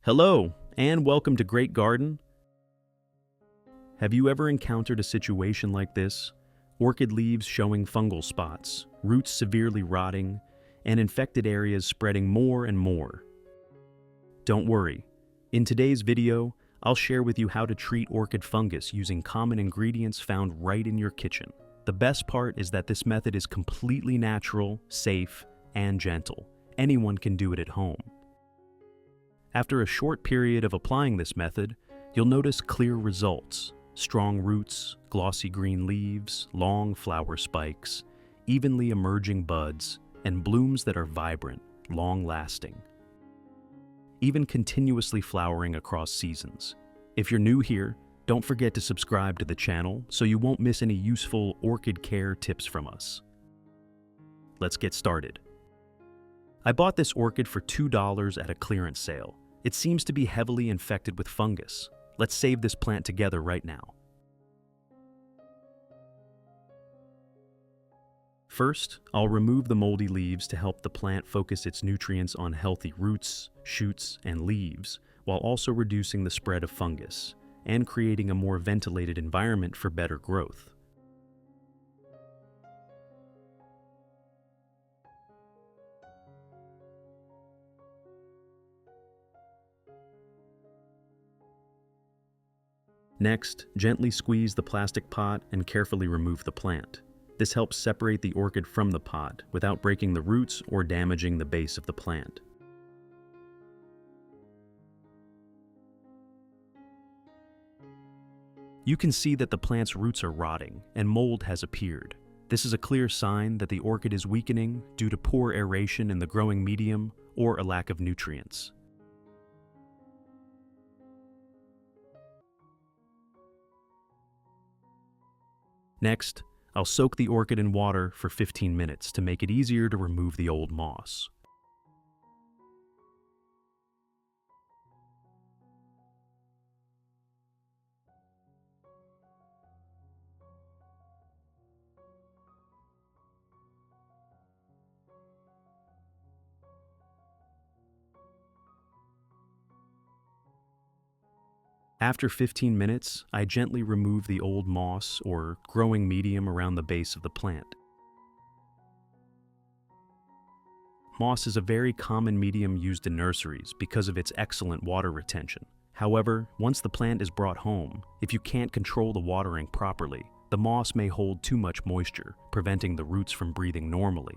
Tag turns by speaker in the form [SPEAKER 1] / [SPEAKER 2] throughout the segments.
[SPEAKER 1] Hello, and welcome to Great Garden. Have you ever encountered a situation like this? Orchid leaves showing fungal spots, roots severely rotting, and infected areas spreading more and more. Don't worry. In today's video, I'll share with you how to treat orchid fungus using common ingredients found right in your kitchen. The best part is that this method is completely natural, safe, and gentle. Anyone can do it at home. After a short period of applying this method, you'll notice clear results: strong roots, glossy green leaves, long flower spikes, evenly emerging buds, and blooms that are vibrant, long-lasting, even continuously flowering across seasons. If you're new here, don't forget to subscribe to the channel so you won't miss any useful orchid care tips from us. Let's get started. I bought this orchid for $2 at a clearance sale. It seems to be heavily infected with fungus. Let's save this plant together right now. First, I'll remove the moldy leaves to help the plant focus its nutrients on healthy roots, shoots, and leaves, while also reducing the spread of fungus and creating a more ventilated environment for better growth. Next, gently squeeze the plastic pot and carefully remove the plant. This helps separate the orchid from the pot without breaking the roots or damaging the base of the plant. You can see that the plant's roots are rotting and mold has appeared. This is a clear sign that the orchid is weakening due to poor aeration in the growing medium or a lack of nutrients. Next, I'll soak the orchid in water for 15 minutes to make it easier to remove the old moss. After 15 minutes, I gently remove the old moss or growing medium around the base of the plant. Moss is a very common medium used in nurseries because of its excellent water retention. However, once the plant is brought home, if you can't control the watering properly, the moss may hold too much moisture, preventing the roots from breathing normally.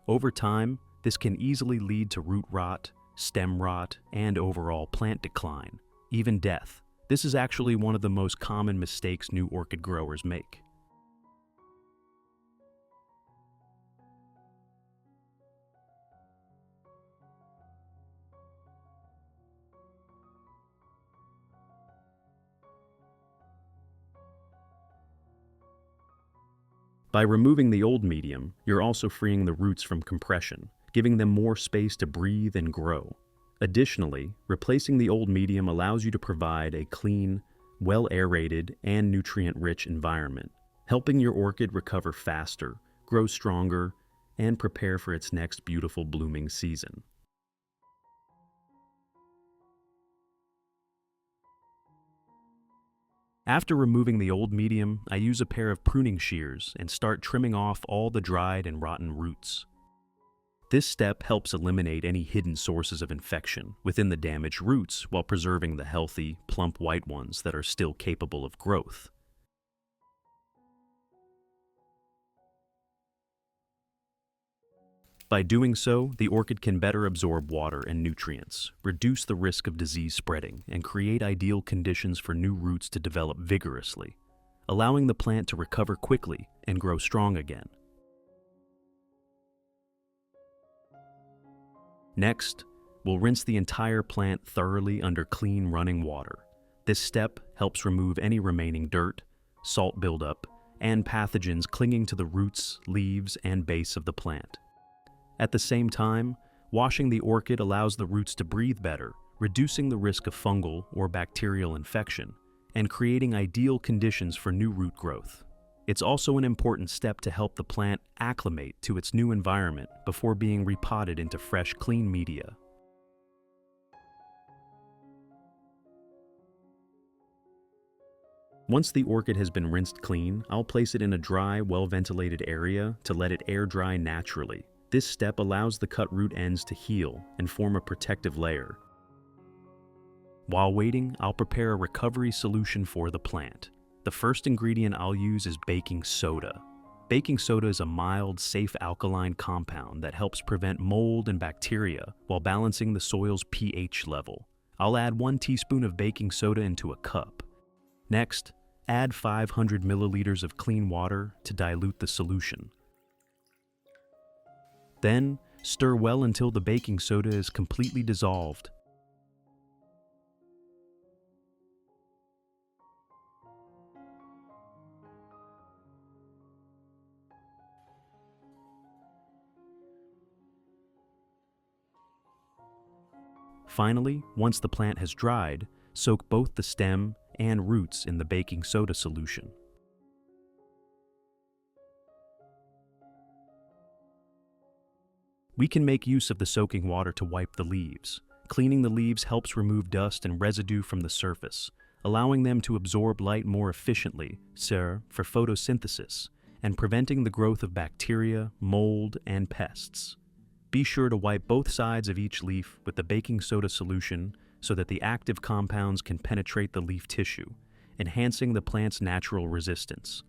[SPEAKER 1] Over time, this can easily lead to root rot, stem rot, and overall plant decline, even death. This is actually one of the most common mistakes new orchid growers make. By removing the old medium, you're also freeing the roots from compression, giving them more space to breathe and grow. Additionally, replacing the old medium allows you to provide a clean, well-aerated, and nutrient-rich environment, helping your orchid recover faster, grow stronger, and prepare for its next beautiful blooming season. After removing the old medium, I use a pair of pruning shears and start trimming off all the dried and rotten roots. This step helps eliminate any hidden sources of infection within the damaged roots while preserving the healthy, plump white ones that are still capable of growth. By doing so, the orchid can better absorb water and nutrients, reduce the risk of disease spreading, and create ideal conditions for new roots to develop vigorously, allowing the plant to recover quickly and grow strong again. Next, we'll rinse the entire plant thoroughly under clean running water. This step helps remove any remaining dirt, salt buildup, and pathogens clinging to the roots, leaves, and base of the plant. At the same time, washing the orchid allows the roots to breathe better, reducing the risk of fungal or bacterial infection, and creating ideal conditions for new root growth. It's also an important step to help the plant acclimate to its new environment before being repotted into fresh, clean media. Once the orchid has been rinsed clean, I'll place it in a dry, well-ventilated area to let it air dry naturally. This step allows the cut root ends to heal and form a protective layer. While waiting, I'll prepare a recovery solution for the plant. The first ingredient I'll use is baking soda. Baking soda is a mild, safe alkaline compound that helps prevent mold and bacteria while balancing the soil's pH level. I'll add 1 teaspoon of baking soda into a cup. Next, add 500 milliliters of clean water to dilute the solution. Then, stir well until the baking soda is completely dissolved. Finally, once the plant has dried, soak both the stem and roots in the baking soda solution. We can make use of the soaking water to wipe the leaves. Cleaning the leaves helps remove dust and residue from the surface, allowing them to absorb light more efficiently, for photosynthesis, and preventing the growth of bacteria, mold, and pests. Be sure to wipe both sides of each leaf with the baking soda solution so that the active compounds can penetrate the leaf tissue, enhancing the plant's natural resistance.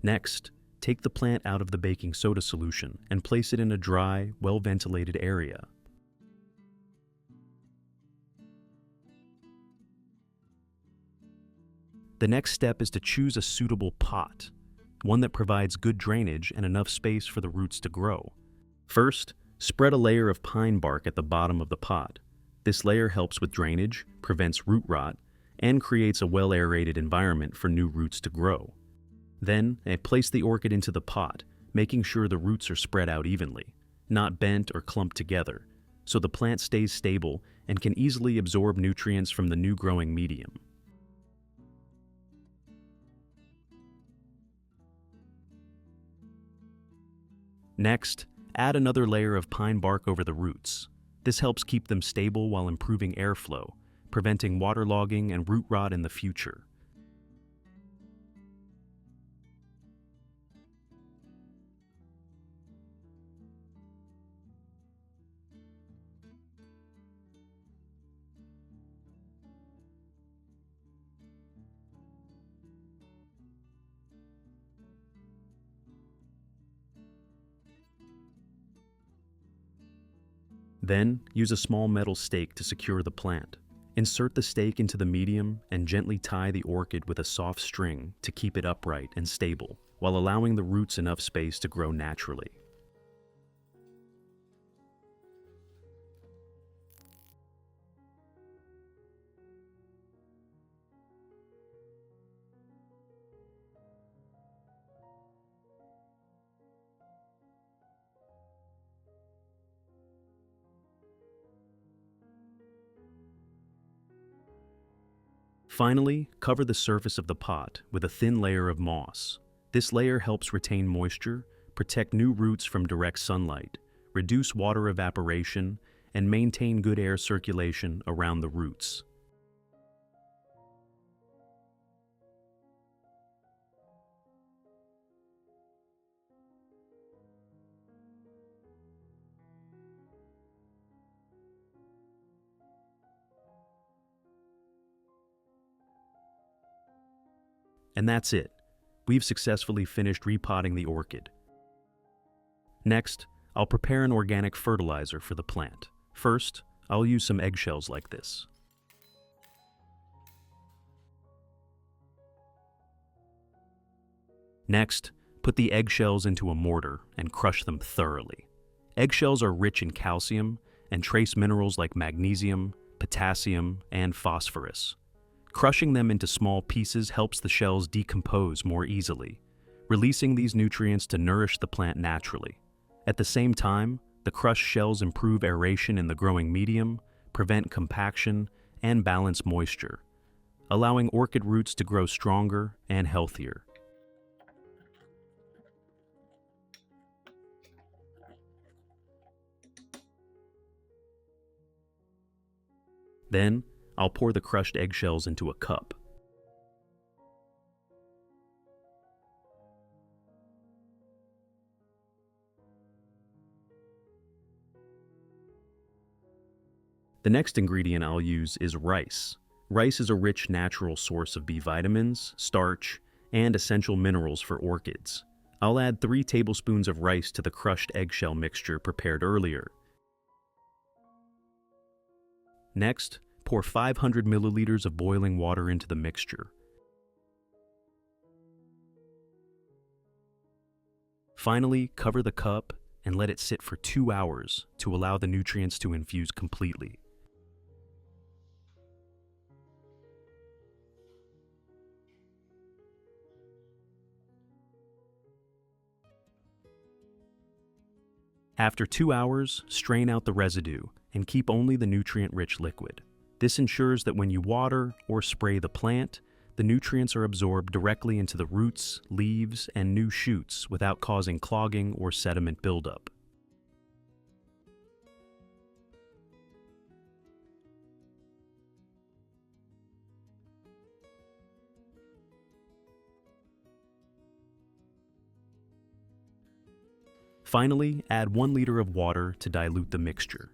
[SPEAKER 1] Next, take the plant out of the baking soda solution and place it in a dry, well-ventilated area. The next step is to choose a suitable pot, one that provides good drainage and enough space for the roots to grow. First, spread a layer of pine bark at the bottom of the pot. This layer helps with drainage, prevents root rot, and creates a well-aerated environment for new roots to grow. Then, place the orchid into the pot, making sure the roots are spread out evenly, not bent or clumped together, so the plant stays stable and can easily absorb nutrients from the new growing medium. Next, add another layer of pine bark over the roots. This helps keep them stable while improving airflow, preventing waterlogging and root rot in the future. Then, use a small metal stake to secure the plant. Insert the stake into the medium and gently tie the orchid with a soft string to keep it upright and stable, while allowing the roots enough space to grow naturally. Finally, cover the surface of the pot with a thin layer of moss. This layer helps retain moisture, protect new roots from direct sunlight, reduce water evaporation, and maintain good air circulation around the roots. And that's it. We've successfully finished repotting the orchid. Next, I'll prepare an organic fertilizer for the plant. First, I'll use some eggshells like this. Next, put the eggshells into a mortar and crush them thoroughly. Eggshells are rich in calcium and trace minerals like magnesium, potassium, and phosphorus. Crushing them into small pieces helps the shells decompose more easily, releasing these nutrients to nourish the plant naturally. At the same time, the crushed shells improve aeration in the growing medium, prevent compaction, and balance moisture, allowing orchid roots to grow stronger and healthier. Then, I'll pour the crushed eggshells into a cup. The next ingredient I'll use is rice. Rice is a rich natural source of B vitamins, starch, and essential minerals for orchids. I'll add 3 tablespoons of rice to the crushed eggshell mixture prepared earlier. Next, pour 500 milliliters of boiling water into the mixture. Finally, cover the cup and let it sit for 2 hours to allow the nutrients to infuse completely. After 2 hours, strain out the residue and keep only the nutrient-rich liquid. This ensures that when you water or spray the plant, the nutrients are absorbed directly into the roots, leaves, and new shoots without causing clogging or sediment buildup. Finally, add 1 liter of water to dilute the mixture.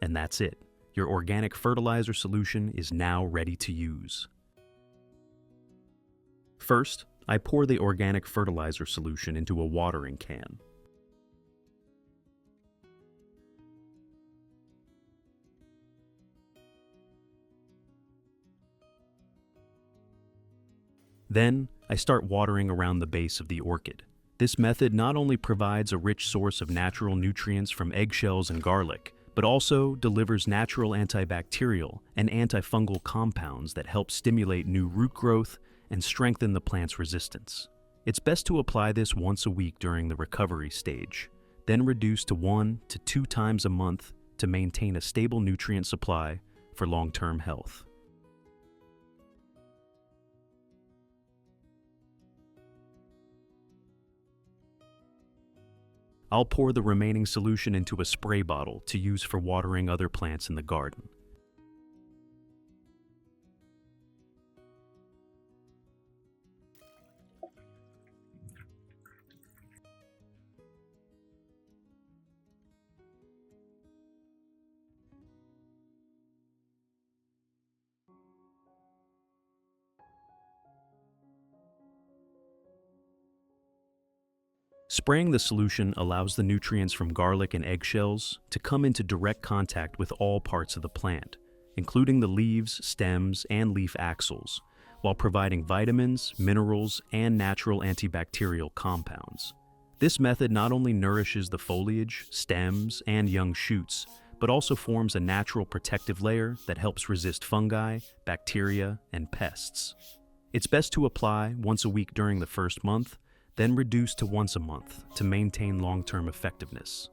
[SPEAKER 1] And that's it. Your organic fertilizer solution is now ready to use. First, I pour the organic fertilizer solution into a watering can. Then, I start watering around the base of the orchid. This method not only provides a rich source of natural nutrients from eggshells and garlic, but also delivers natural antibacterial and antifungal compounds that help stimulate new root growth and strengthen the plant's resistance. It's best to apply this once a week during the recovery stage, then reduce to 1 to 2 times a month to maintain a stable nutrient supply for long-term health. I'll pour the remaining solution into a spray bottle to use for watering other plants in the garden. Spraying the solution allows the nutrients from garlic and eggshells to come into direct contact with all parts of the plant, including the leaves, stems, and leaf axils, while providing vitamins, minerals, and natural antibacterial compounds. This method not only nourishes the foliage, stems, and young shoots, but also forms a natural protective layer that helps resist fungi, bacteria, and pests. It's best to apply once a week during the first month, then reduce to once a month to maintain long-term effectiveness.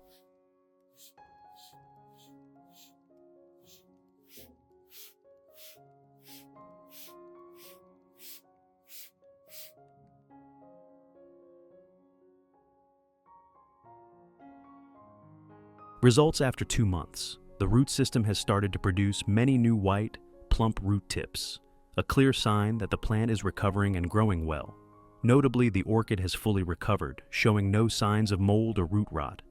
[SPEAKER 1] Results after 2 months. The root system has started to produce many new white, plump root tips, a clear sign that the plant is recovering and growing well. Notably, the orchid has fully recovered, showing no signs of mold or root rot.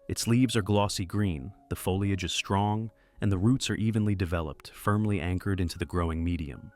[SPEAKER 1] Its leaves are glossy green, the foliage is strong, and the roots are evenly developed, firmly anchored into the growing medium.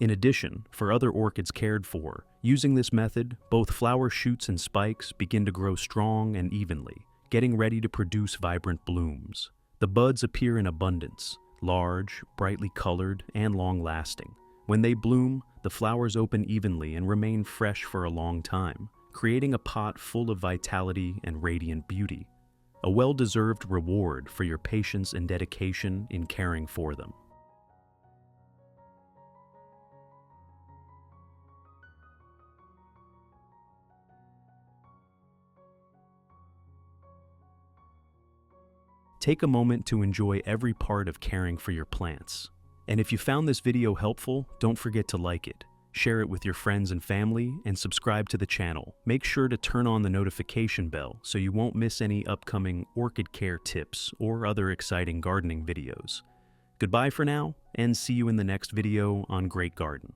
[SPEAKER 1] In addition, for other orchids cared for, using this method, both flower shoots and spikes begin to grow strong and evenly, getting ready to produce vibrant blooms. The buds appear in abundance, large, brightly colored, and long-lasting. When they bloom, the flowers open evenly and remain fresh for a long time, creating a pot full of vitality and radiant beauty. A well-deserved reward for your patience and dedication in caring for them. Take a moment to enjoy every part of caring for your plants. And if you found this video helpful, don't forget to like it, share it with your friends and family, and subscribe to the channel. Make sure to turn on the notification bell so you won't miss any upcoming orchid care tips or other exciting gardening videos. Goodbye for now, and see you in the next video on Great Garden.